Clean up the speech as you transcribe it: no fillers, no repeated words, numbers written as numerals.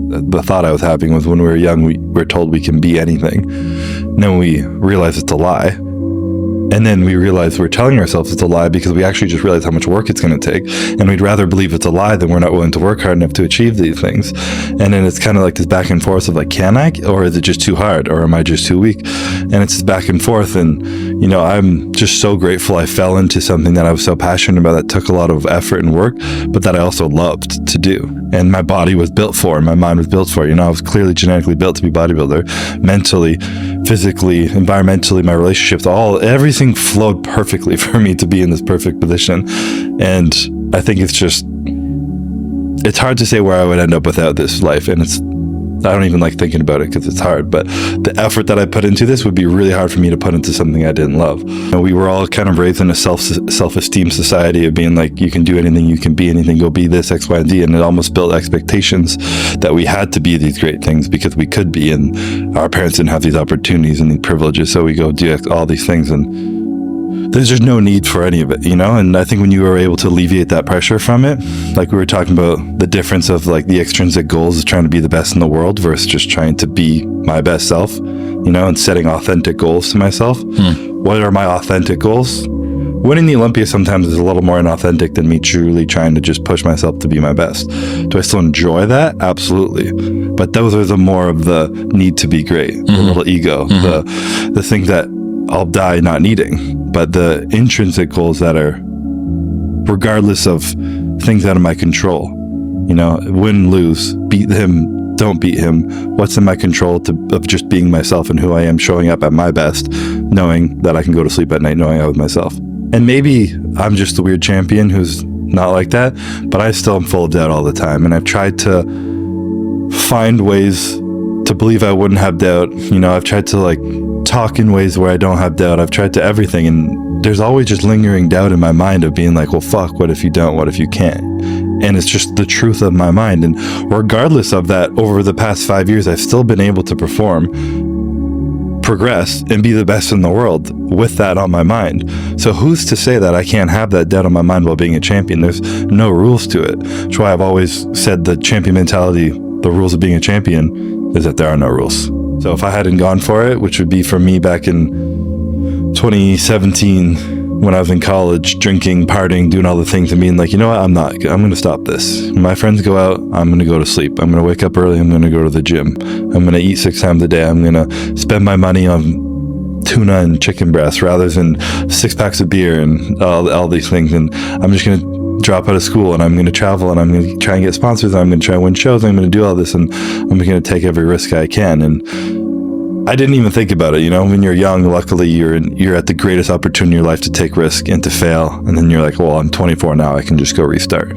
the thought I was having was when we were young, we're told we can be anything. And then we realize it's a lie. And then we realize we're telling ourselves it's a lie because we actually just realize how much work it's going to take. And we'd rather believe it's a lie than we're not willing to work hard enough to achieve these things. And then it's kind of like this back and forth of like, can I? Or is it just too hard? Or am I just too weak? And it's this back and forth. And, you know, I'm just so grateful I fell into something that I was so passionate about that took a lot of effort and work, but that I also loved to do. And my body was built for, my mind was built for. You know, I was clearly genetically built to be a bodybuilder. Mentally, physically, environmentally, my relationships, everything flowed perfectly for me to be in this perfect position. And I think it's hard to say where I would end up without this life. And I don't even like thinking about it because it's hard, but the effort that I put into this would be really hard for me to put into something I didn't love. You know, we were all kind of raised in a self-esteem society of being like, you can do anything, you can be anything, go be this, X, Y, and Z. And it almost built expectations that we had to be these great things because we could be, and our parents didn't have these opportunities and these privileges. So we go do all these things, and there's just no need for any of it, you know? And I think when you were able to alleviate that pressure from it, like we were talking about the difference of like the extrinsic goals of trying to be the best in the world versus just trying to be my best self, you know, and setting authentic goals to myself. What are my authentic goals? Winning the Olympia sometimes is a little more inauthentic than me truly trying to just push myself to be my best. Do I still enjoy that? Absolutely. But those are the more of the need to be great, the little ego, the things that I'll die not needing. But the intrinsic goals that are regardless of things out of my control, you know, win, lose, beat him, don't beat him, what's in my control of just being myself and who I am, showing up at my best, knowing that I can go to sleep at night knowing I was myself. And maybe I'm just the weird champion who's not like that, but I still am full of doubt all the time. And I've tried to find ways to believe I wouldn't have doubt. You know, I've tried to like talk in ways where I don't have doubt. I've tried to everything, and there's always just lingering doubt in my mind of being like, well, fuck, what if you don't? What if you can't? And it's just the truth of my mind. And regardless of that, over the past 5 years, I've still been able to perform, progress, and be the best in the world with that on my mind. So who's to say that I can't have that doubt on my mind while being a champion? There's no rules to it. That's why I've always said the champion mentality, the rules of being a champion, is that there are no rules. So if I hadn't gone for it, which would be for me back in 2017, when I was in college, drinking, partying, doing all the things and being like, you know what, I'm going to stop this. When my friends go out, I'm going to go to sleep. I'm going to wake up early. I'm going to go to the gym. I'm going to eat 6 times a day. I'm going to spend my money on tuna and chicken breast rather than 6 packs of beer and all these things. And I'm just going to drop out of school, and I'm going to travel, and I'm going to try and get sponsors, and I'm going to try and win shows, and I'm going to do all this, and I'm going to take every risk I can. And I didn't even think about it, you know? When you're young, luckily you're at the greatest opportunity in your life to take risk and to fail, and then you're like, well, I'm 24 now, I can just go restart.